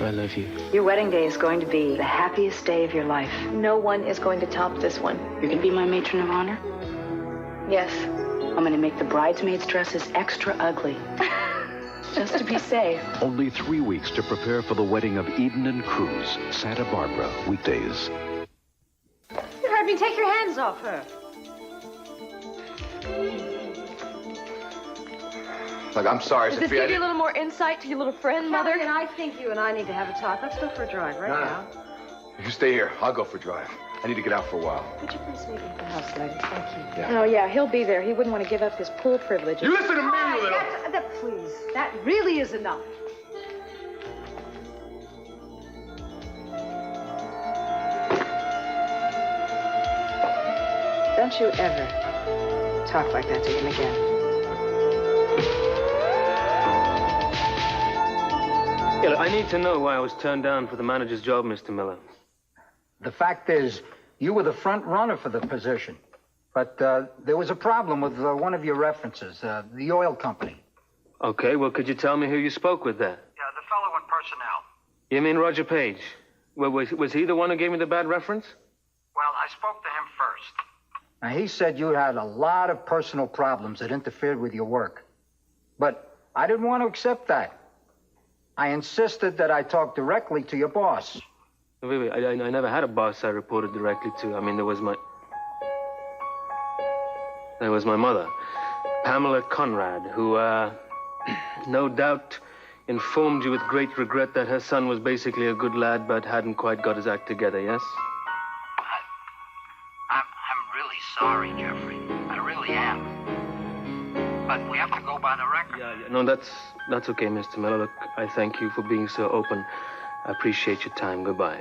I love you. Your wedding day is going to be the happiest day of your life. No one is going to top this one. You're going to be my matron of honor? Yes. I'm going to make the bridesmaids' dresses extra ugly. Just to be safe. Only 3 weeks to prepare for the wedding of Eden and Cruz, Santa Barbara, weekdays. You heard me. Take your hands off her. Look, I'm sorry, Does Sophia. this give you a little more insight to your little friend, Mother? Kelly, and I think you and I need to have a talk. Let's go for a drive right now. You stay here. I'll go for a drive. I need to get out for a while. Would you please meet me at the house, lady? Thank you. Yeah. Oh, yeah, he'll be there. He wouldn't want to give up his pool privileges. You listen to me, you little... Please, that really is enough. Don't you ever talk like that to him again. Yeah, look, I need to know why I was turned down for the manager's job, Mr. Miller. The fact is, you were the front runner for the position. But there was a problem with one of your references, the oil company. Okay, well, could you tell me who you spoke with there? Yeah, the fellow in personnel. You mean Roger Page? Well, was he the one who gave me the bad reference? Well, I spoke to him first. Now, he said you had a lot of personal problems that interfered with your work. But I didn't want to accept that. I insisted that I talk directly to your boss. Wait, I never had a boss I reported directly to. I mean, there was my mother, Pamela Conrad, who, no doubt informed you with great regret that her son was basically a good lad but hadn't quite got his act together, yes? I'm really sorry, Jeffrey. I really am. But we have to go by the record. Yeah, no, that's okay, Mr. Miller. Look, I thank you for being so open. I appreciate your time. Goodbye.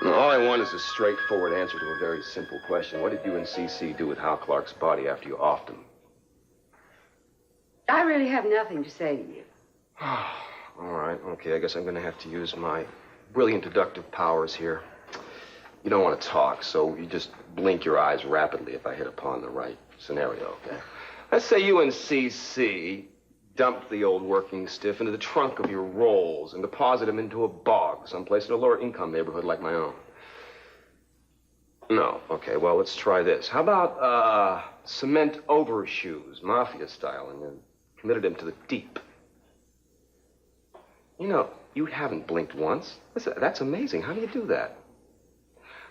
All I want is a straightforward answer to a very simple question. What did you and CC do with Hal Clark's body after you offed him? I really have nothing to say to you. All right, okay, I guess I'm going to have to use my brilliant deductive powers here. You don't want to talk, so you just blink your eyes rapidly if I hit upon the right scenario, okay? Let's say you and CC dumped the old working stiff into the trunk of your Rolls and deposited him into a bog someplace in a lower income neighborhood like my own. No, okay, well, let's try this. How about cement overshoes, mafia style, and then committed him to the deep? You know, you haven't blinked once. That's amazing. How do you do that?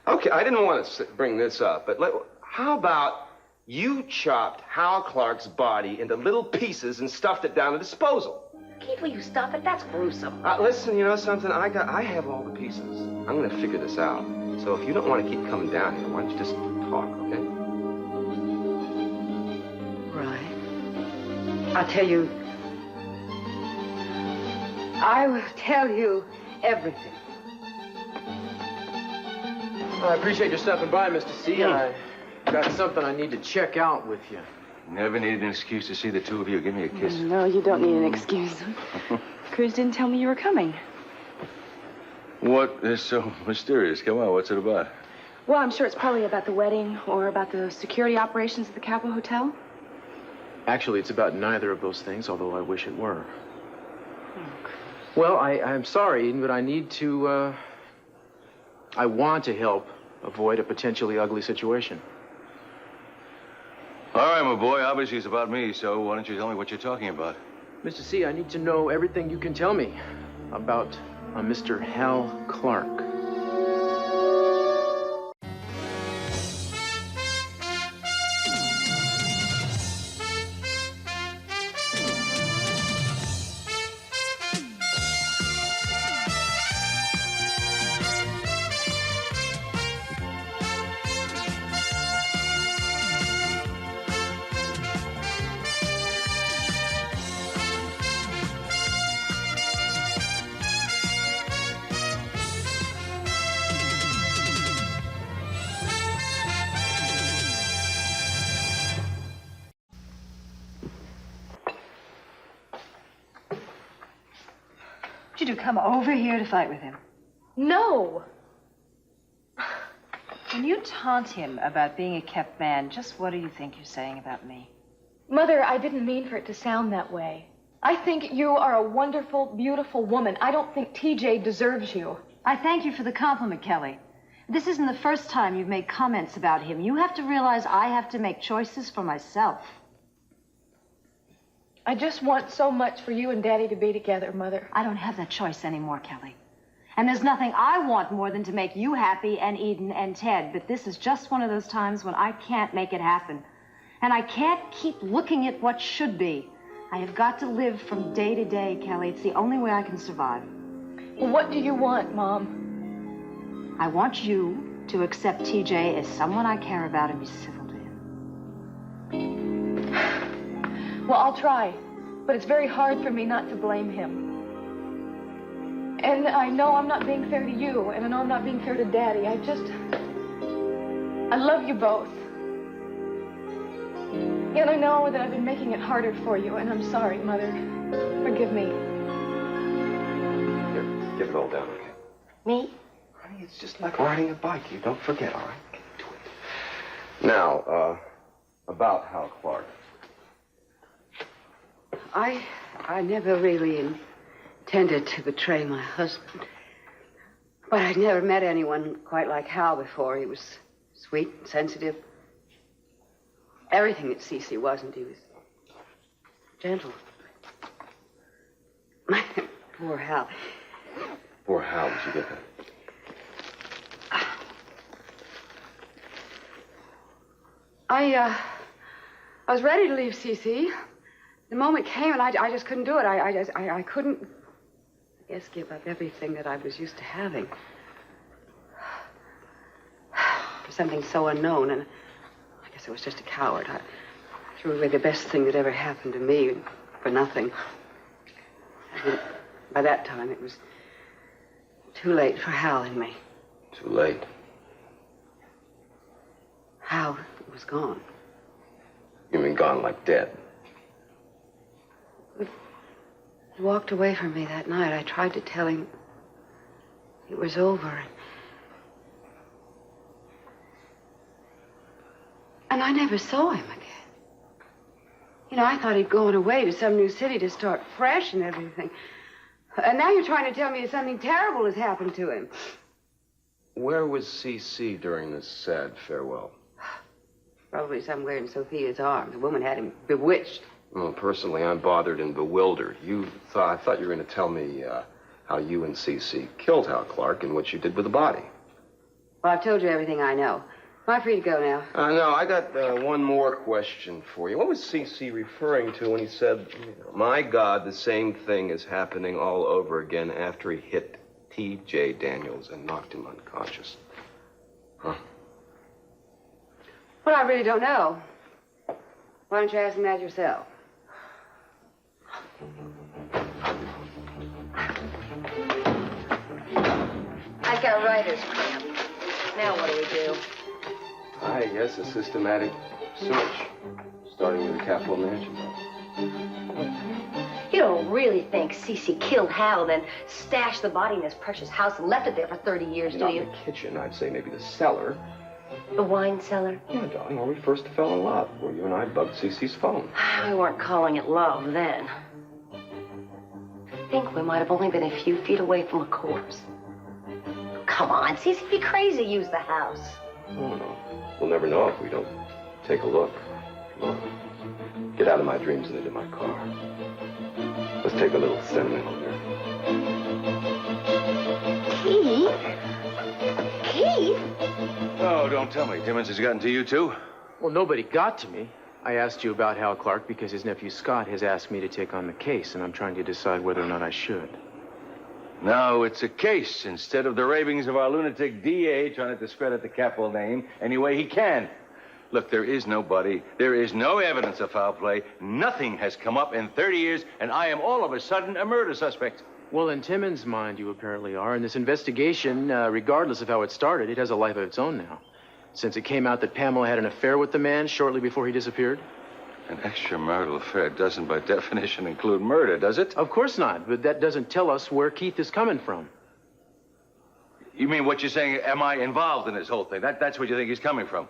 Okay, I didn't want to bring this up, but how about you chopped Hal Clark's body into little pieces and stuffed it down a disposal? Keith, will you stop it? That's gruesome. Listen, you know something? I have all the pieces. I'm going to figure this out. So if you don't want to keep coming down here, why don't you just talk, okay? Right. I'll tell you. I will tell you everything. Well, I appreciate you stopping by, Mr. C. I got something I need to check out with you. Never needed an excuse to see the two of you. Give me a kiss. No, you don't need an excuse. Cruz didn't tell me you were coming. What is so mysterious? Come on, what's it about? Well, I'm sure it's probably about the wedding or about the security operations at the Capwell Hotel. Actually, it's about neither of those things, although I wish it were. Well, I'm sorry, but I need to, I want to help avoid a potentially ugly situation. All right, my boy. Obviously, it's about me, so why don't you tell me what you're talking about? Mr. C, I need to know everything you can tell me about Mr. Hal Clark. Did you come over here to fight with him? No. When you taunt him about being a kept man, just what do you think you're saying about me? Mother, I didn't mean for it to sound that way. I think you are a wonderful, beautiful woman. I don't think TJ deserves you. I thank you for the compliment, Kelly. This isn't the first time you've made comments about him. You have to realize I have to make choices for myself. I just want so much for you and Daddy to be together, Mother. I don't have that choice anymore, Kelly. And there's nothing I want more than to make you happy and Eden and Ted. But this is just one of those times when I can't make it happen. And I can't keep looking at what should be. I have got to live from day to day, Kelly. It's the only way I can survive. Well, what do you want, Mom? I want you to accept TJ as someone I care about and be civil to him. Well, I'll try. But it's very hard for me not to blame him. And I know I'm not being fair to you, and I know I'm not being fair to Daddy. I love you both. And I know that I've been making it harder for you, and I'm sorry, Mother. Forgive me. Here, get it all down, okay? Me? Honey, it's just like riding a bike. You don't forget, all right? Get to it. Now, about Hal Clark. I never really intended to betray my husband. But I'd never met anyone quite like Hal before. He was sweet, sensitive. Everything that Cece wasn't. He was gentle. My poor Hal. Poor Hal, did you get that? I was ready to leave Cece. The moment came and I just couldn't do it. I couldn't, I guess, give up everything that I was used to having. For something so unknown, and I guess I was just a coward. I threw away the best thing that ever happened to me for nothing. And by that time, it was too late for Hal and me. Too late. Hal was gone. You mean gone like dead? He walked away from me that night. I tried to tell him it was over. And I never saw him again. You know, I thought he'd gone away to some new city to start fresh and everything. And now you're trying to tell me that something terrible has happened to him. Where was C.C. during this sad farewell? Probably somewhere in Sophia's arms. The woman had him bewitched. Well, personally, I'm bothered and bewildered. I thought you were going to tell me how you and C.C. killed Hal Clark and what you did with the body. Well, I've told you everything I know. Am I free to go now? No, I got one more question for you. What was C.C. referring to when he said, my God, the same thing is happening all over again after he hit T.J. Daniels and knocked him unconscious? Huh? Well, I really don't know. Why don't you ask him that yourself? I got writer's cramp. Now what do we do? I guess a systematic search, starting with the Capwell mansion. You don't really think Cece killed Hal, then stashed the body in his precious house and left it there for 30 years, do Not you? in the kitchen. I'd say maybe the cellar. The wine cellar? Yeah, darling, where we first fell in love, where you and I bugged Cece's phone. We weren't calling it love then. I think we might have only been a few feet away from a corpse. Come on, Cece'd be crazy to use the house. Oh, no. We'll never know if we don't take a look. Come on. Get out of my dreams and into my car. Let's take a little sentimental journey. Keith? Keith? Oh, don't tell me. Timmons has gotten to you, too? Well, nobody got to me. I asked you about Hal Clark because his nephew Scott has asked me to take on the case, and I'm trying to decide whether or not I should. No, it's a case instead of the ravings of our lunatic DA trying to discredit the Capwell name any way he can. Look, there is nobody. There is no evidence of foul play. Nothing has come up in 30 years, and I am all of a sudden a murder suspect. Well, in Timmons' mind, you apparently are. And this investigation, regardless of how it started, it has a life of its own now. Since it came out that Pamela had an affair with the man shortly before he disappeared. An extramarital affair doesn't, by definition, include murder, does it? Of course not, but that doesn't tell us where Keith is coming from. You mean what you're saying, am I involved in this whole thing? That's what you think he's coming from?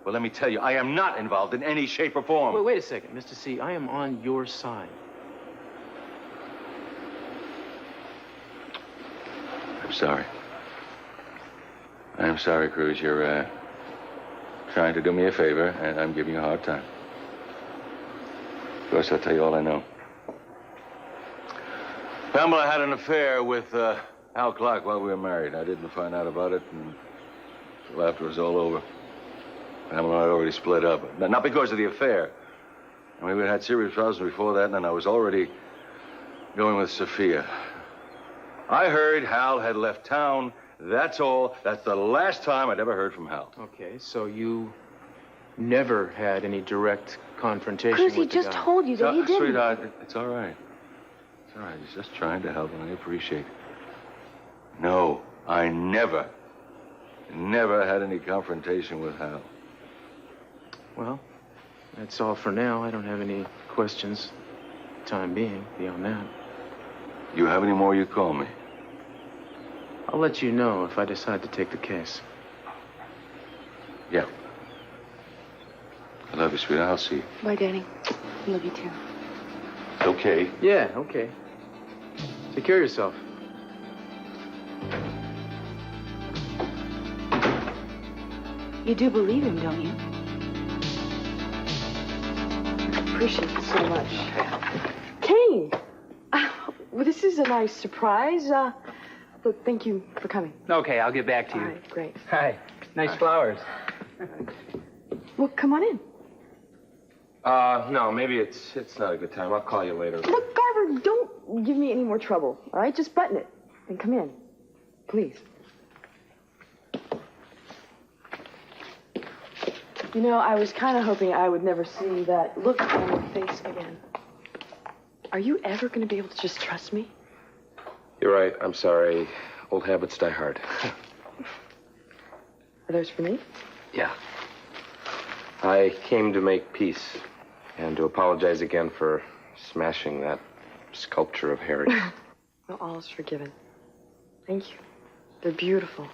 Well, let me tell you, I am not involved in any shape or form. Wait a second, Mr. C. I am on your side. I'm sorry. I'm sorry, Cruz. You're trying to do me a favor, and I'm giving you a hard time. Of course, I'll tell you all I know. Pamela had an affair with Hal Clark while we were married. I didn't find out about it until after it was all over. Pamela and I had already split up. Not because of the affair. I mean, we'd had serious problems before that, and then I was already going with Sophia. I heard Hal had left town. That's all. That's the last time I'd ever heard from Hal. Okay, so you never had any direct confrontation Cruz, he with the just guy. told you that he didn't. Sweetheart, it's all right. It's all right. He's just trying to help, and I appreciate it. No, I never had any confrontation with Hal. Well, that's all for now. I don't have any questions, time being, beyond that. You have any more, you call me. I'll let you know if I decide to take the case. Yeah. I love you, sweetheart. I'll see you. Bye, Danny. I love you too. It's okay. Yeah, okay. Take care of yourself. You do believe him, don't you? I appreciate it so much. Kane! Well, this is a nice surprise. Look, thank you for coming. Okay, I'll get back to you. All right, great. Hi. Nice flowers. Well, come on in. No, maybe it's not a good time. I'll call you later. Look, Garver, don't give me any more trouble, all right? Just button it and come in, please. You know, I was kind of hoping I would never see that look on your face again. Are you ever going to be able to just trust me? You're right. I'm sorry. Old habits die hard. Are those for me? Yeah. I came to make peace and to apologize again for smashing that sculpture of Harry. Well, all is forgiven. Thank you. They're beautiful.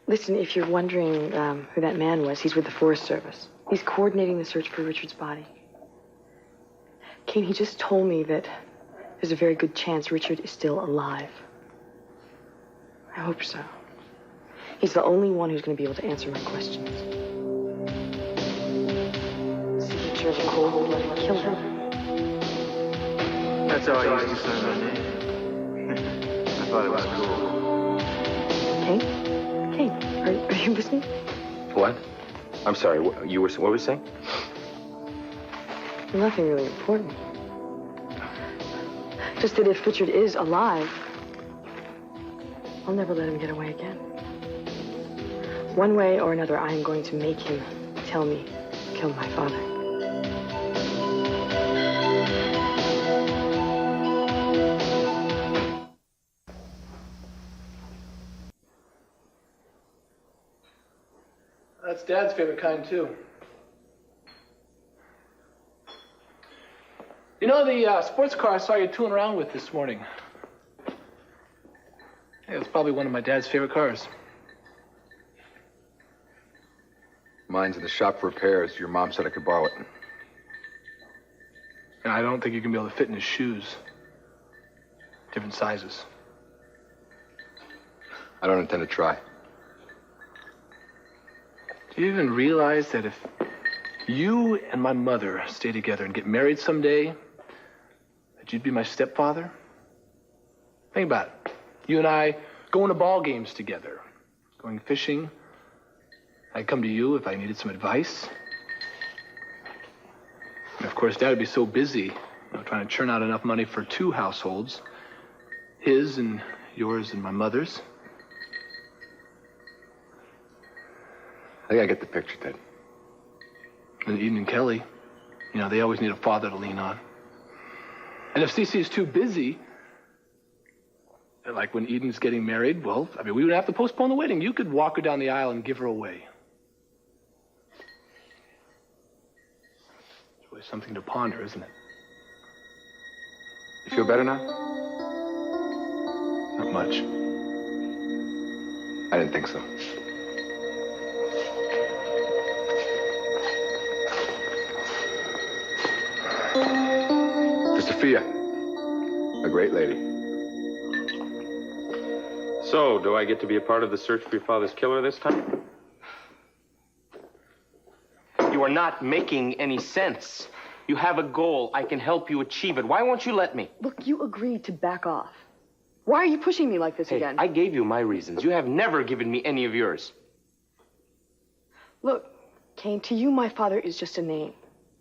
Listen, if you're wondering who that man was, he's with the Forest Service. He's coordinating the search for Richard's body. Kane, he just told me that there's a very good chance Richard is still alive. I hope so. He's the only one who's going to be able to answer my questions. Signature of a cold blooded killer. That's how I used to sign my name. I thought it was cool. Kane? Kane, are you listening? What? I'm sorry. What were you saying? Nothing really important. Just that if Richard is alive, I'll never let him get away again. One way or another, I am going to make him tell me he killed my father. That's Dad's favorite kind, too. You know the sports car I saw you tooling around with this morning? Yeah, it's probably one of my dad's favorite cars. Mine's in the shop for repairs. Your mom said I could borrow it. And I don't think you can be able to fit in his shoes. Different sizes. I don't intend to try. Do you even realize that if you and my mother stay together and get married someday, that you'd be my stepfather? Think about it. You and I going to ball games together, going fishing. I'd come to you if I needed some advice. And of course, Dad would be so busy, trying to churn out enough money for 2 households. His and yours and my mother's. I think I get the picture, Ted. And Eden and Kelly, they always need a father to lean on. And if Cece is too busy, like when Eden's getting married, well, we would have to postpone the wedding. You could walk her down the aisle and give her away. It's really something to ponder, isn't it? You feel better now? Not much. I didn't think so. To Sophia, a great lady. So, do I get to be a part of the search for your father's killer this time? You are not making any sense. You have a goal. I can help you achieve it. Why won't you let me? Look, you agreed to back off. Why are you pushing me like this again? I gave you my reasons. You have never given me any of yours. Look, Kane, to you, my father is just a name.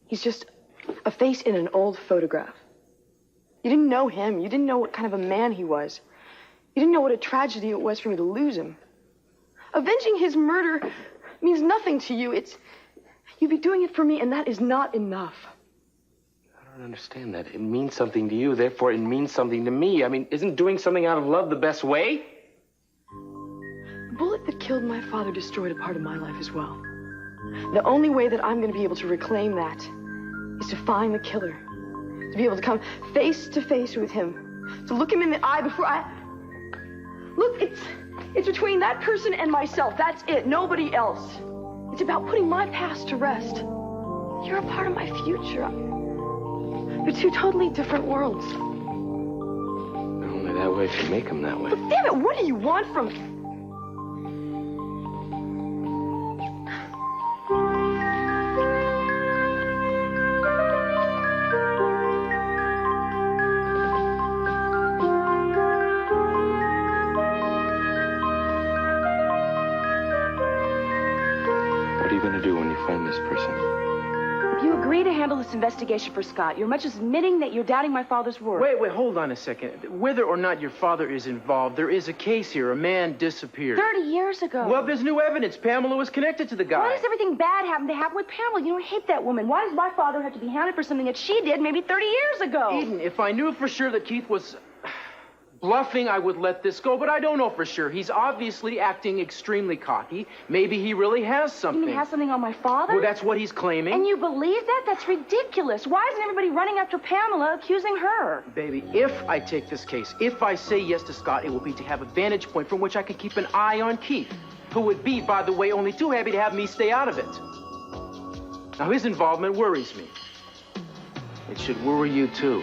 He's just a face in an old photograph. You didn't know him. You didn't know what kind of a man he was. You didn't know what a tragedy it was for me to lose him. Avenging his murder means nothing to you. You'd be doing it for me, and that is not enough. I don't understand that. It means something to you, therefore it means something to me. I mean, isn't doing something out of love the best way? The bullet that killed my father destroyed a part of my life as well. The only way that I'm going to be able to reclaim that is to find the killer. To be able to come face to face with him. To look him in the eye before I... Look, it's between that person and myself. That's it. Nobody else. It's about putting my past to rest. You're a part of my future. They're two totally different worlds. Only that way if you make them that way. But damn it, what do you want from me? What are you going to do when you find this person? If you agree to handle this investigation for Scott, you're much as admitting that you're doubting my father's word. Wait, hold on a second. Whether or not your father is involved, there is a case here. A man disappeared. 30 years ago. Well, there's new evidence. Pamela was connected to the guy. Why does everything bad happen to happen with Pamela? You don't hate that woman. Why does my father have to be hounded for something that she did maybe 30 years ago? Eden, if I knew for sure that Keith was bluffing, I would let this go, but I don't know for sure. He's obviously acting extremely cocky. Maybe he really has something. You mean has something on my father? Well, that's what he's claiming. And you believe that? That's ridiculous. Why isn't everybody running after Pamela, accusing her? Baby, if I take this case, if I say yes to Scott, it will be to have a vantage point from which I can keep an eye on Keith, who would be, by the way, only too happy to have me stay out of it. Now, his involvement worries me. It should worry you, too.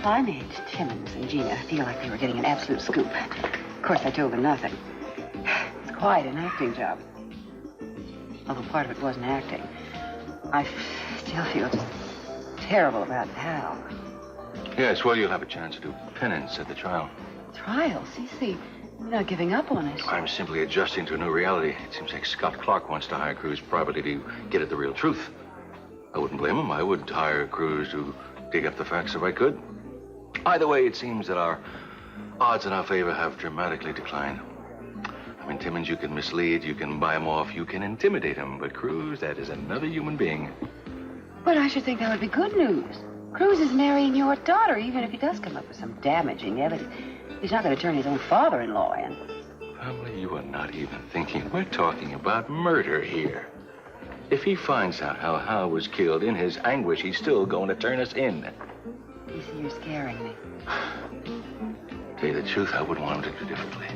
I made Timmons and Gina feel like they were getting an absolute scoop. Of course, I told them nothing. It's quite an acting job. Although part of it wasn't acting. I still feel just terrible about Hal. Yes, well, you'll have a chance to do penance at the trial. Trial? Cece, you're not giving up on us. I'm simply adjusting to a new reality. It seems like Scott Clark wants to hire Cruz privately to get at the real truth. I wouldn't blame him. I would hire Cruz to dig up the facts if I could. Either way, it seems that our odds in our favor have dramatically declined. I mean, Timmons, you can mislead, you can buy him off, you can intimidate him, but Cruz, that is another human being. But I should think that would be good news. Cruz is marrying your daughter, even if he does come up with some damaging evidence. He's not going to turn his own father-in-law in. Family, you are not even thinking. We're talking about murder here. If he finds out how Hal was killed in his anguish, he's still going to turn us in. You see, you're scaring me. Tell you the truth, I wouldn't want him to do differently.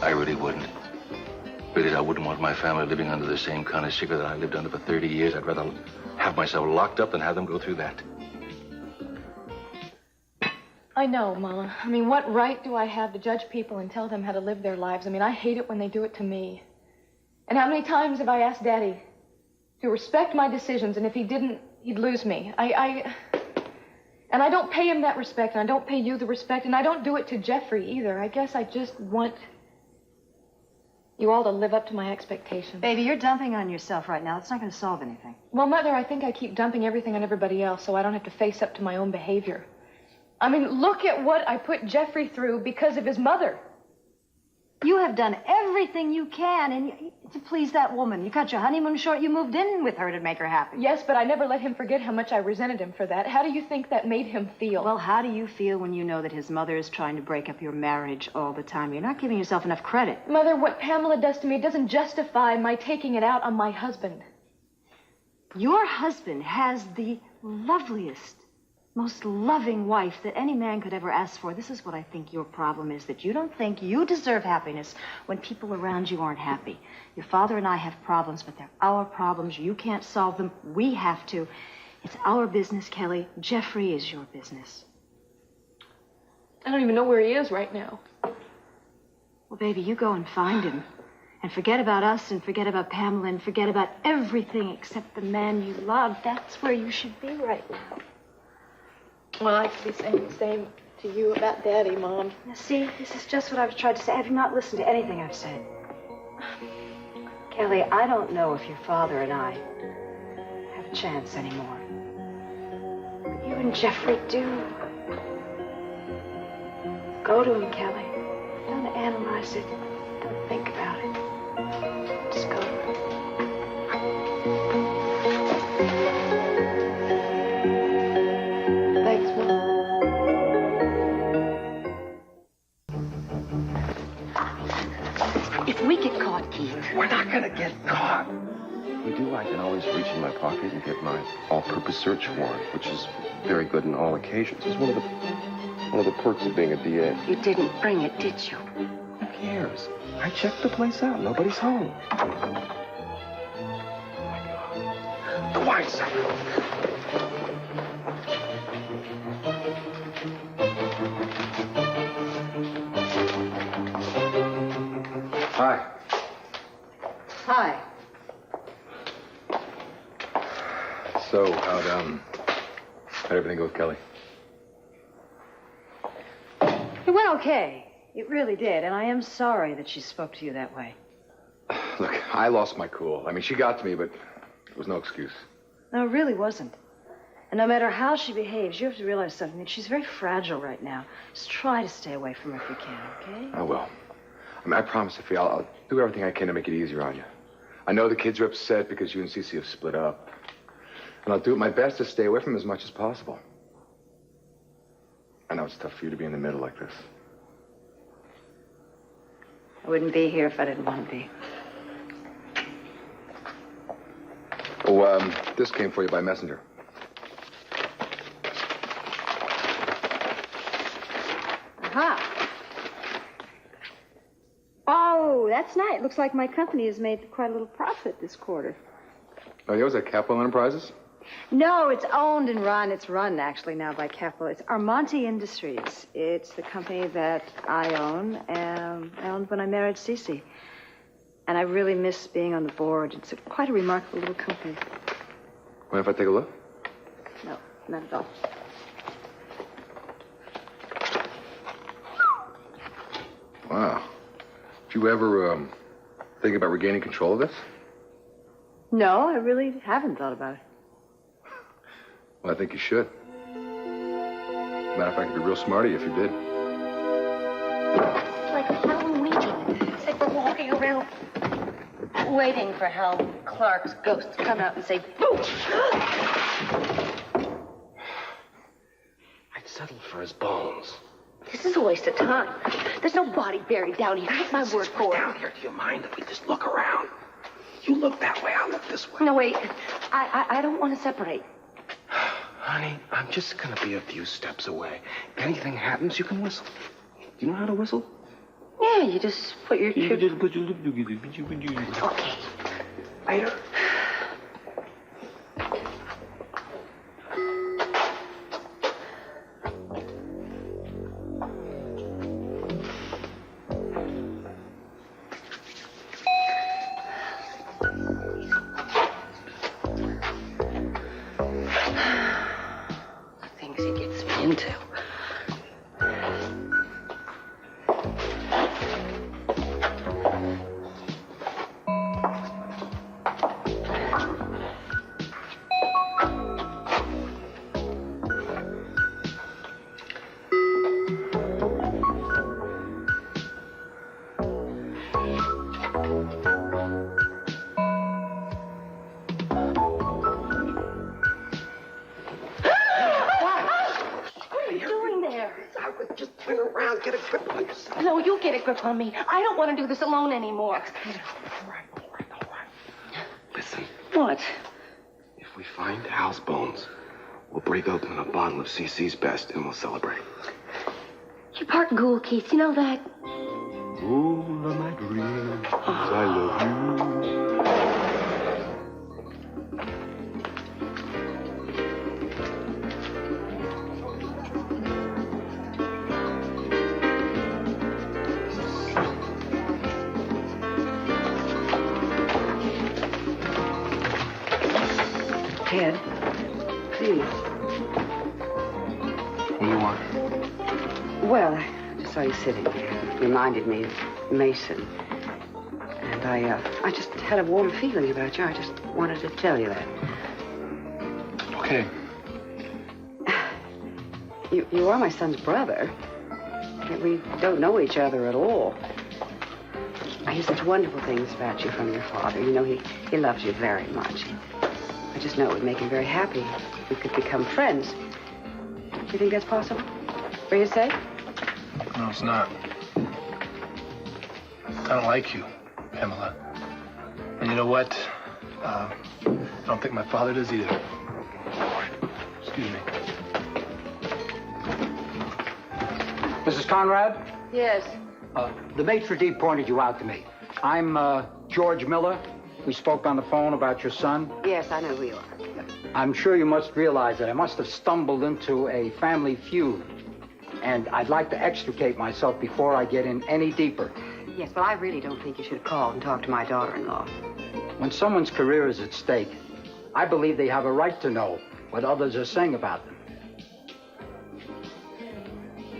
I really wouldn't. Really, I wouldn't want my family living under the same kind of secret that I lived under for 30 years. I'd rather have myself locked up than have them go through that. I know, Mama. I mean, what right do I have to judge people and tell them how to live their lives? I mean, I hate it when they do it to me. And how many times have I asked Daddy to respect my decisions, and if he didn't, he'd lose me. And I don't pay him that respect, and I don't pay you the respect, and I don't do it to Jeffrey either. I guess I just want you all to live up to my expectations. Baby, you're dumping on yourself right now. It's not going to solve anything. Well, Mother, I think I keep dumping everything on everybody else so I don't have to face up to my own behavior. I mean, look at what I put Jeffrey through because of his mother. You have done everything you can to please that woman. You cut your honeymoon short. You moved in with her to make her happy. Yes, but I never let him forget how much I resented him for that. How do you think that made him feel? Well, how do you feel when you know that his mother is trying to break up your marriage all the time? You're not giving yourself enough credit. Mother, what Pamela does to me doesn't justify my taking it out on my husband. Your husband has the loveliest, most loving wife that any man could ever ask for. This is what I think your problem is, that you don't think you deserve happiness when people around you aren't happy. Your father and I have problems, but they're our problems. You can't solve them. We have to. It's our business, Kelly. Jeffrey is your business. I don't even know where he is right now. Well, baby, you go and find him. And forget about us and forget about Pamela and forget about everything except the man you love. That's where you should be right now. Well, I could be saying the same to you about Daddy, Mom. Now, see, this is just what I've tried to say. Have you not listened to anything I've said? Kelly, I don't know if your father and I have a chance anymore. But you and Jeffrey do. Go to him, Kelly. Don't analyze it. Don't think about it. Just go to him. Thanks, Mom. If we get caught, Keith. We're not gonna get caught. If we do, I can always reach in my pocket and get my all-purpose search warrant, which is very good in all occasions. It's one of the perks of being a DA. You didn't bring it, did you? Who cares? I checked the place out. Nobody's home. Oh, my God. The wine cellar. Hi. Hi. So, how'd everything go with Kelly? It went okay. It really did, and I am sorry that she spoke to you that way. Look, I lost my cool. I mean, she got to me, but it was no excuse. No, it really wasn't. And no matter how she behaves, you have to realize something, that she's very fragile right now. Just try to stay away from her if you can, okay? I will. I mean, I promise, Sophia, I'll do everything I can to make it easier on you. I know the kids are upset because you and Cece have split up. And I'll do my best to stay away from them as much as possible. I know it's tough for you to be in the middle like this. I wouldn't be here if I didn't want to be. Oh, this came for you by messenger. Aha. Oh, that's nice. Looks like my company has made quite a little profit this quarter. Oh, yeah, was that Capwell Enterprises? No, it's owned and run. It's run, actually, now by Capwell. It's Armonte Industries. It's the company that I own, and I owned when I married Cece. And I really miss being on the board. It's quite a remarkable little company. Mind if I take a look? No, not at all. Wow. Did you ever think about regaining control of this? No, I really haven't thought about it. Well, I think you should. Matter of fact, it'd be real smart of you if you did. It's like Halloween. It's like we're walking around waiting for Hal Clark's ghost to come out and say, boo! I'd settle for his bones. This is a waste of time. There's no body buried down here. Take my word for it. Down here, do you mind if we just look around? You look that way, I'll look this way. No, wait. I don't want to separate. Honey, I'm just gonna be a few steps away. If anything happens, you can whistle. Do you know how to whistle? Yeah, you just put your... Okay. Later. Things he gets me into. Just turn around, get a grip on yourself. No, you get a grip on me. I don't want to do this alone anymore. All right. Listen. What? If we find Hal's bones, we'll break open a bottle of CC's best and we'll celebrate. You're part ghoul, Keith. You know that? All of my dreams, I love you. see. What do you want? Well, I just saw you sitting there. Reminded me of Mason. And I just had a warm feeling about you. I just wanted to tell you that. Okay. You are my son's brother. Yet we don't know each other at all. I hear such wonderful things about you from your father. You know, he loves you very much. I just know it would make him very happy if we could become friends. Do you think that's possible? For your sake? No, it's not. I don't like you, Pamela. And you know what? I don't think my father does either. Excuse me. Mrs. Conrad? Yes. The maitre d' pointed you out to me. I'm George Miller. We spoke on the phone about your son. Yes, I know who you are. I'm sure you must realize that I must have stumbled into a family feud. And I'd like to extricate myself before I get in any deeper. Yes, well, I really don't think you should have called and talked to my daughter-in-law. When someone's career is at stake, I believe they have a right to know what others are saying about them.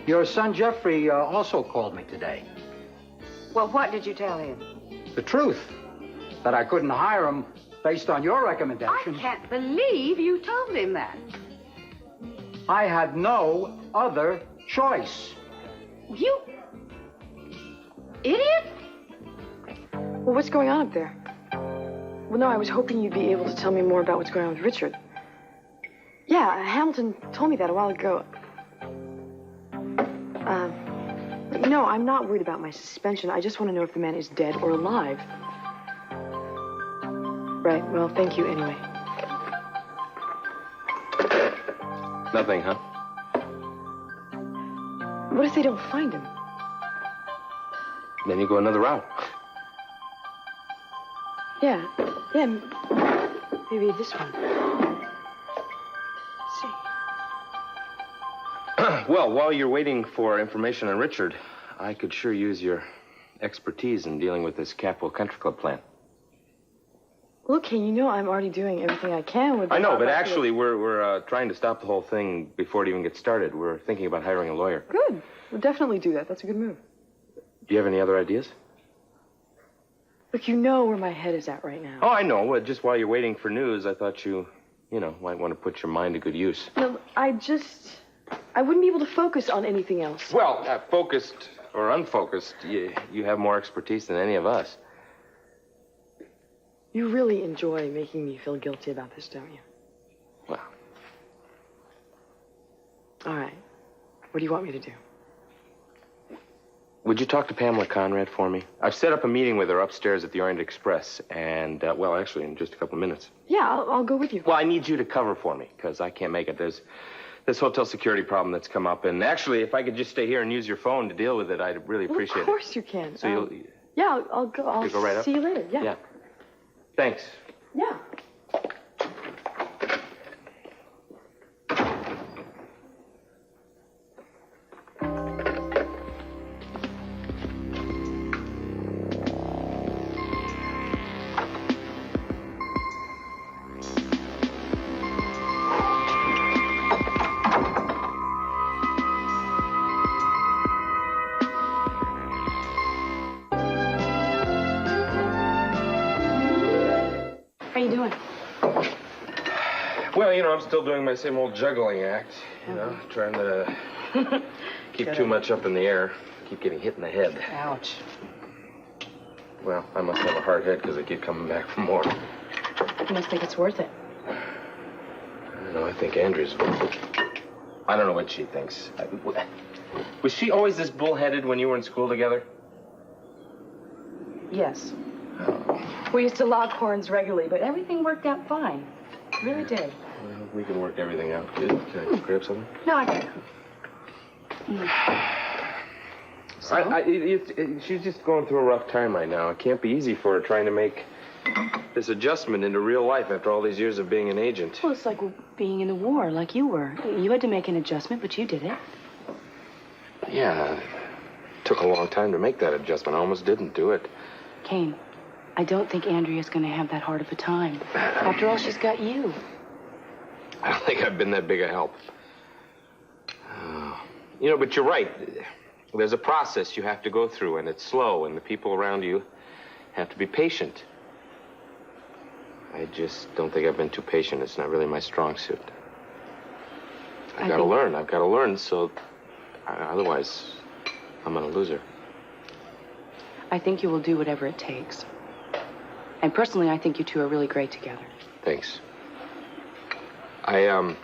Your son Jeffrey also called me today. Well, what did you tell him? The truth, that I couldn't hire him based on your recommendation. I can't believe you told him that. I had no other choice. You idiot! Well, what's going on up there? Well, no, I was hoping you'd be able to tell me more about what's going on with Richard. Yeah, Hamilton told me that a while ago. No, I'm not worried about my suspension. I just want to know if the man is dead or alive. Right, well, thank you anyway. Nothing, huh? What if they don't find him? Then you go another route. Yeah, maybe this one. Let's see. Well, while you're waiting for information on Richard, I could sure use your expertise in dealing with this Capwell Country Club plan. Look, Kane, you know I'm already doing everything I can with... I know, but actually we're trying to stop the whole thing before it even gets started. We're thinking about hiring a lawyer. Good. We'll definitely do that. That's a good move. Do you have any other ideas? Look, you know where my head is at right now. Oh, I know. Just while you're waiting for news, I thought you might want to put your mind to good use. No, I wouldn't be able to focus on anything else. Well, focused or unfocused, you have more expertise than any of us. You really enjoy making me feel guilty about this, don't you? Well. All right. What do you want me to do? Would you talk to Pamela Conrad for me? I've set up a meeting with her upstairs at the Orient Express, and, well, actually, in just a couple of minutes. Yeah, I'll go with you. Well, I need you to cover for me, because I can't make it. There's this hotel security problem that's come up, and actually, if I could just stay here and use your phone to deal with it, I'd really appreciate it. Of course you can. So you'll... Yeah, I'll go. I'll go right up? see you later. Yeah. Yeah. Thanks. Yeah. How you doing? Well, I'm still doing my same old juggling act, trying to keep too much up in the air, keep getting hit in the head. Ouch. Well, I must have a hard head because I keep coming back for more. You must think it's worth it. I don't know, I think Andrew's worth it. I don't know what she thinks. Was she always this bullheaded when you were in school together? Yes. We used to lock horns regularly, but everything worked out fine. It really did. Well, we can work everything out. Can I grab something? No, I got it. She's just going through a rough time right now. It can't be easy for her trying to make this adjustment into real life after all these years of being an agent. Well, it's like being in the war, like you were. You had to make an adjustment, but you did it. Yeah, it took a long time to make that adjustment. I almost didn't do it. Kane, I don't think Andrea's going to have that hard of a time. After all, she's got you. I don't think I've been that big a help. You know, but you're right. There's a process you have to go through, and it's slow, and the people around you have to be patient. I just don't think I've been too patient. It's not really my strong suit. I've got to learn, so otherwise I'm a loser. I think you will do whatever it takes. And personally, I think you two are really great together. Thanks. I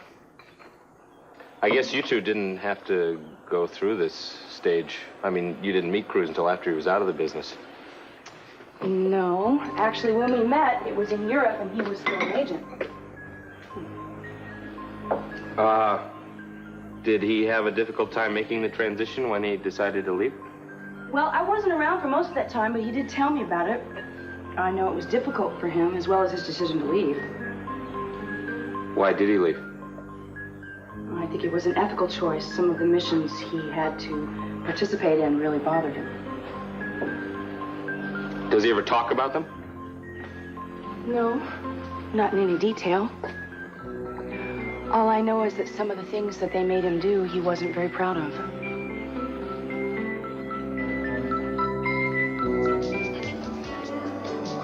guess you two didn't have to go through this stage. I mean, you didn't meet Cruz until after he was out of the business. No. Actually, when we met, it was in Europe, and he was still an agent. Did he have a difficult time making the transition when he decided to leave? Well, I wasn't around for most of that time, but he did tell me about it. I know it was difficult for him, as well as his decision to leave. Why did he leave? I think it was an ethical choice. Some of the missions he had to participate in really bothered him. Does he ever talk about them? No, not in any detail. All I know is that some of the things that they made him do, he wasn't very proud of.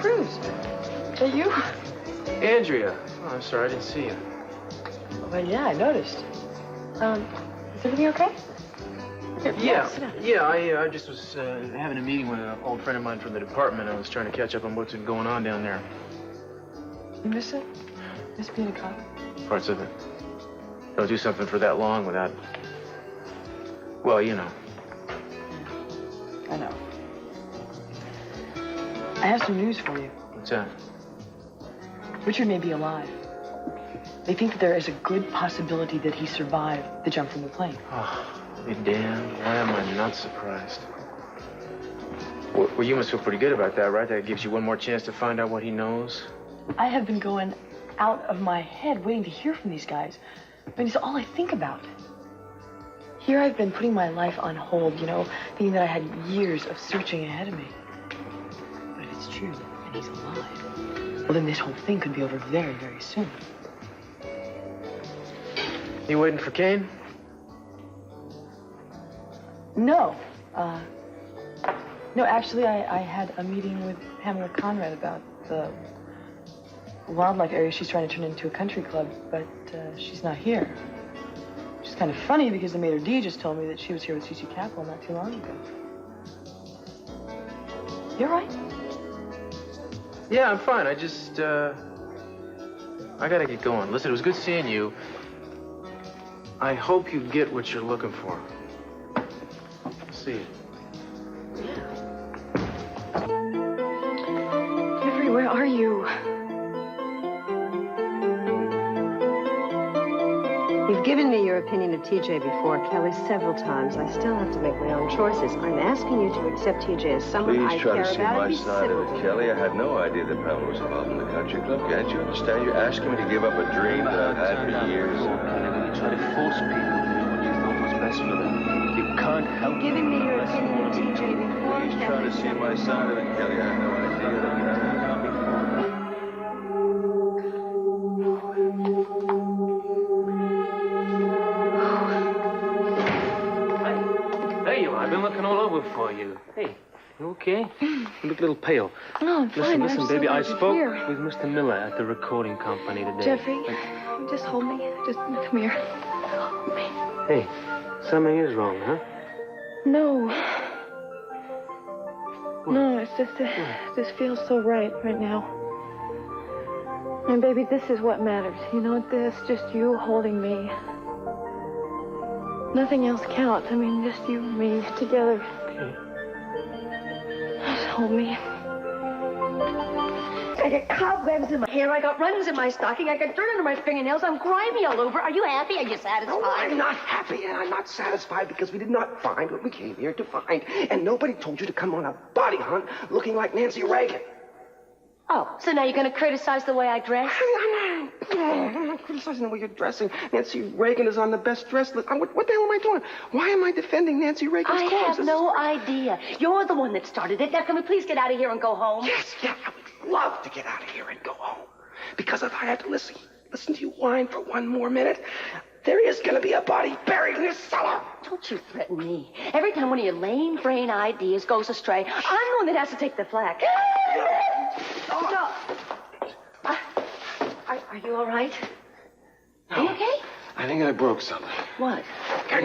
Cruz, is that you? Andrea. Oh, I'm sorry, I didn't see you. Well, yeah, I noticed. Is everything okay? Yeah, I just was having a meeting with an old friend of mine from the department. I was trying to catch up on what's been going on down there. You miss it? Miss being a cop? Parts of it. Don't do something for that long without... Well, you know. I know. I have some news for you. What's that? Richard may be alive. They think that there is a good possibility that he survived the jump from the plane. Oh, be damned. Why am I not surprised? Well, you must feel pretty good about that, right? That gives you one more chance to find out what he knows. I have been going out of my head waiting to hear from these guys. I mean, it's all I think about. Here I've been putting my life on hold, you know, thinking that I had years of searching ahead of me. But if it's true and he's alive, well, then this whole thing could be over very, very soon. You waiting for Kane? No. No, actually, I had a meeting with Pamela Conrad about the wildlife area she's trying to turn into a country club, but she's not here. Which is kind of funny because the Maitre D just told me that she was here with C.C. Capwell not too long ago. You all right? Yeah, I'm fine. I just, I gotta get going. Listen, it was good seeing you. I hope you get what you're looking for. See you. Jeffrey, where are you? You've given me your opinion of TJ before, Kelly, several times. I still have to make my own choices. I'm asking you to accept TJ as someone I care about. Please try to see my side of it, Kelly. I had no idea that Pamela was involved in the country club. Can't you understand? You're asking me to give up a dream that I've had for years. You try to force people to do what you thought was best for them. You can't help giving me your opinion of TJ before. Please try to see my side of it, Kelly. I had no idea that you had a copy. There you are. I've been looking all over for you. Hey, you okay? You look a little pale. No, I'm fine. Listen, baby, I spoke here. with Mr. Miller at the recording company today. Jeffrey, just hold me. Just come here. Hold me. Hey, something is wrong, huh? No. No, it's just this feels so right now. And baby, this is what matters. You know, this, just you holding me. Nothing else counts. I mean, just you and me together. Okay. Just hold me. I got cobwebs in my hair. I got runs in my stocking. I got dirt under my fingernails. I'm grimy all over. Are you happy? Are you satisfied? No, I'm not happy, and I'm not satisfied because we did not find what we came here to find. And nobody told you to come on a body hunt looking like Nancy Reagan. Oh, so now you're going to criticize the way I dress? I'm not criticizing the way you're dressing. Nancy Reagan is on the best dress list. What the hell am I doing? Why am I defending Nancy Reagan's cause? I have no idea. You're the one that started it. Now, can we please get out of here and go home? Yes, yeah, I would love to get out of here and go home. Because if I had to listen listen to you whine for one more minute, there is going to be a body buried in this cellar. Don't you threaten me. Every time one of your lame brain ideas goes astray, I'm the one that has to take the flak. Stop. Are you all right? Are you okay? I think I broke something. What? Get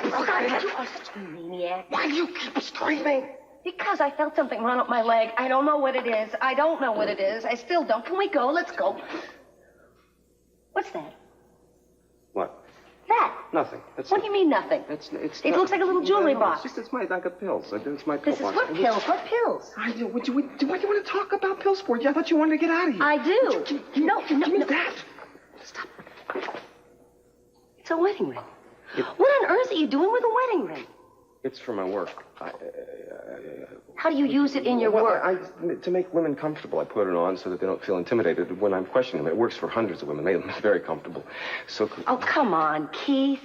Oh, God, you are such a maniac. Why do you keep screaming? Because I felt something run up my leg. I don't know what it is. I don't know what it is. I still don't. Can we go? Let's go. What's that? What? That. Nothing. What do you mean nothing? It looks like a little jewelry box. It's my, I got pills. It's my pill This is box. what pills? What pills? What do you want to talk about pills for? I thought you wanted to get out of here. I do. No. Give me that. Stop. It's a wedding ring. What on earth are you doing with a wedding ring? It's for my work. How do you use it in your work? To make women comfortable, I put it on so that they don't feel intimidated when I'm questioning them. It works for hundreds of women. Made them very comfortable. So. Oh, come on, Keith.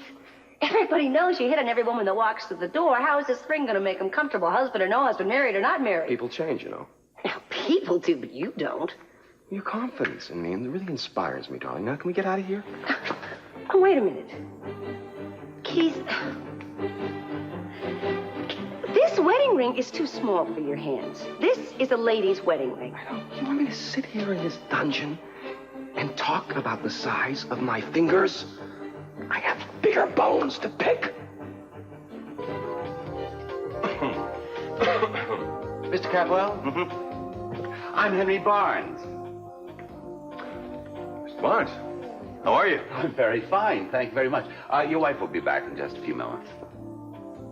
Everybody knows you hit on every woman that walks through the door. How is this ring going to make them comfortable? Husband or no husband, married or not married? People change, you know. Now, people do, but you don't. Your confidence in me really inspires me, darling. Now, can we get out of here? Oh, wait a minute. Keith, this wedding ring is too small for your hands. This is a lady's wedding ring. You want me to sit here in this dungeon and talk about the size of my fingers? I have bigger bones to pick. Mr. Capwell? I'm Henry Barnes. Mr. Barnes, how are you? I'm very fine, thank you very much. Your wife will be back in just a few moments.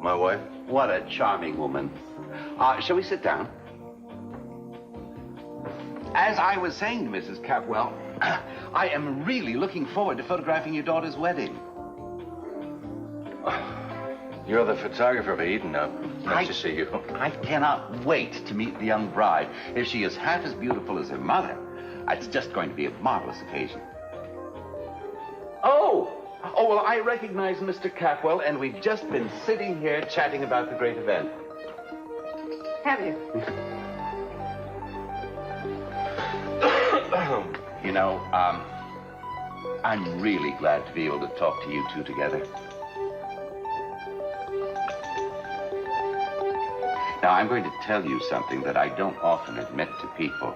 My wife? What a charming woman. Shall we sit down? As I was saying to Mrs. Capwell, I am really looking forward to photographing your daughter's wedding. You're the photographer for Eden now. Nice to see you. I cannot wait to meet the young bride. If she is half as beautiful as her mother, it's just going to be a marvelous occasion. Oh, well, I recognize Mr. Capwell, and we've just been sitting here chatting about the great event. Have you? You know, I'm really glad to be able to talk to you two together. Now, I'm going to tell you something that I don't often admit to people.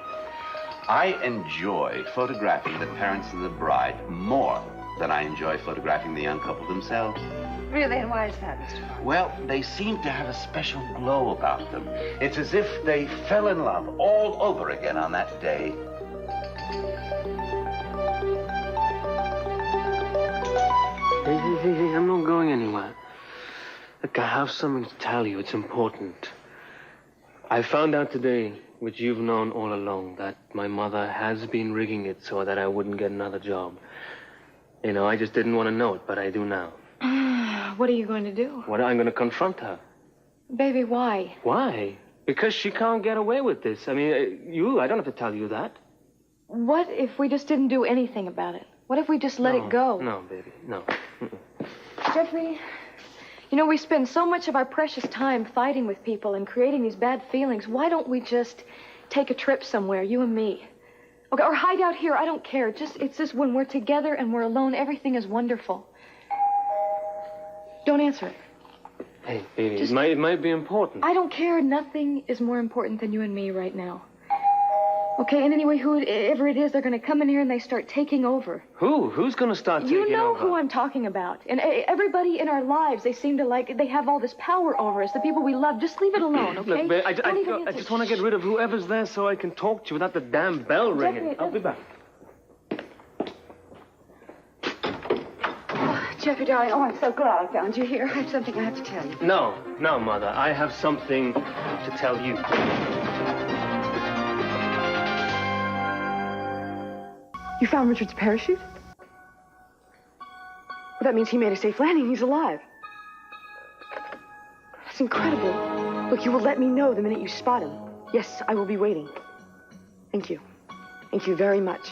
I enjoy photographing the parents of the bride more than I enjoy photographing the young couple themselves. Really? And why is that, Mr. Barnes? Well, they seem to have a special glow about them. It's as if they fell in love all over again on that day. Hey, I'm not going anywhere. Look, I have something to tell you. It's important. I found out today, which you've known all along, that my mother has been rigging it so that I wouldn't get another job. You know, I just didn't want to know it, but I do now. What are you going to do? What, I'm going to confront her. Baby, why? Why? Because she can't get away with this. I mean, I don't have to tell you that. What if we just didn't do anything about it? What if we just let it go? No, baby, no. Jeffrey, you know, we spend so much of our precious time fighting with people and creating these bad feelings. Why don't we just take a trip somewhere, you and me? Okay, or hide out here, I don't care. It's just when we're together and we're alone, everything is wonderful. Don't answer it. Hey, baby, it might be important. I don't care. Nothing is more important than you and me right now. Okay, and anyway, whoever it is, they're going to come in here and they start taking over. Who? Who's going to start taking over? You know who I'm talking about. And everybody in our lives, they seem to they have all this power over us, the people we love. Just leave it alone, okay? Look, babe, I just want to get rid of whoever's there so I can talk to you without the damn bell ringing. I'll be back. Jeffrey, darling, I'm so glad I found you here. I have something I have to tell you. No, Mother. I have something to tell you. You found Richard's parachute? Well, that means he made a safe landing. He's alive. That's incredible. Look, you will let me know the minute you spot him. Yes, I will be waiting. Thank you. Thank you very much.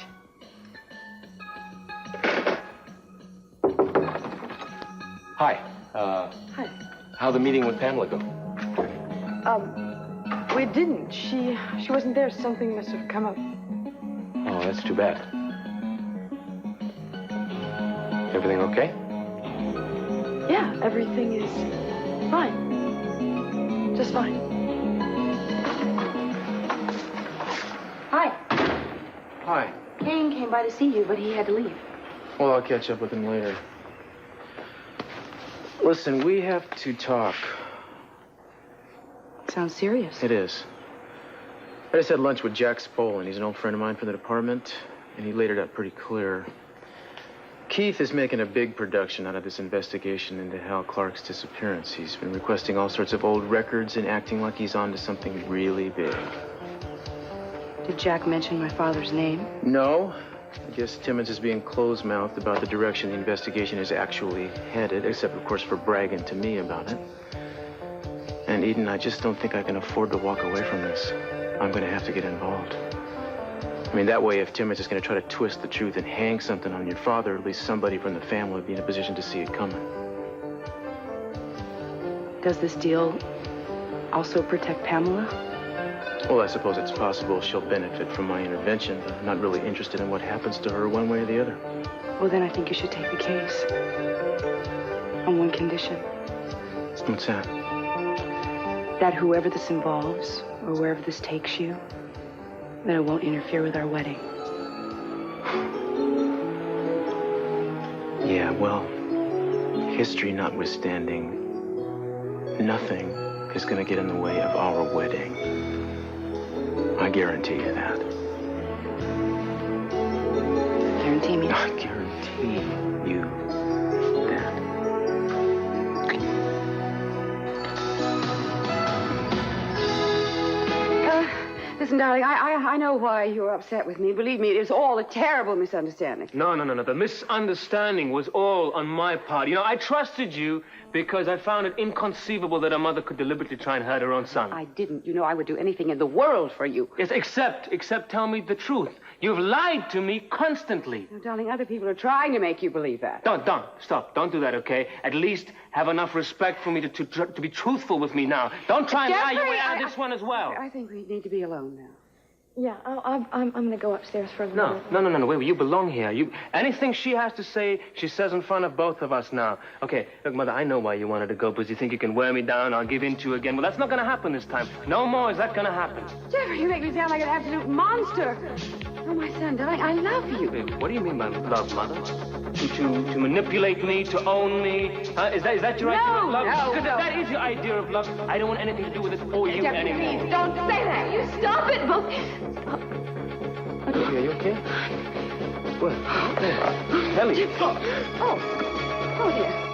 Hi. Hi. How'd the meeting with Pamela go? We didn't. She wasn't there. Something must have come up. Oh, that's too bad. Everything okay? Yeah, everything is fine. Just fine. Hi. Hi. Kane came by to see you, but he had to leave. Well, I'll catch up with him later. Listen, we have to talk. Sounds serious. It is. I just had lunch with Jack Spolin. He's an old friend of mine from the department, and he laid it out pretty clear. Keith is making a big production out of this investigation into Hal Clark's disappearance. He's been requesting all sorts of old records and acting like he's on to something really big. Did Jack mention my father's name? No. I guess Timmons is being closed-mouthed about the direction the investigation is actually headed, except, of course, for bragging to me about it. And, Eden, I just don't think I can afford to walk away from this. I'm going to have to get involved. I mean, that way, if Timmons is going to try to twist the truth and hang something on your father, at least somebody from the family would be in a position to see it coming. Does this deal also protect Pamela? Well, I suppose it's possible she'll benefit from my intervention, but I'm not really interested in what happens to her one way or the other. Well, then I think you should take the case. On one condition. What's that? That whoever this involves, or wherever this takes you, that it won't interfere with our wedding. Yeah, well, history notwithstanding, nothing is going to get in the way of our wedding. I guarantee you that. Guarantee me? I guarantee you that. Listen, darling, I know why you're upset with me. Believe me, it is all a terrible misunderstanding. No. The misunderstanding was all on my part. You know, I trusted you because I found it inconceivable that a mother could deliberately try and hurt her own son. I didn't. You know, I would do anything in the world for you. Yes, except tell me the truth. You've lied to me constantly. No, darling, other people are trying to make you believe that. Don't, stop. Don't do that, okay? At least have enough respect for me to be truthful with me now. Don't try and lie your way out of this one as well. I think we need to be alone now. Yeah, I'm going to go upstairs for a little bit. No. Wait, you belong here. Anything she has to say, she says in front of both of us now. Okay, look, Mother, I know why you wanted to go, because you think you can wear me down, I'll give in to you again. Well, that's not going to happen this time. No more is that going to happen. Jeffrey, you make me sound like an absolute monster. Oh, my son, darling, I love you. Wait, what do you mean by love, Mother? To manipulate me, to own me? Is that your idea of love? No. Because if that is your idea of love, I don't want anything to do with it or you Jeffrey, anymore. Please, don't say that. You stop it. Are you okay? What? Kelly. Oh, dear.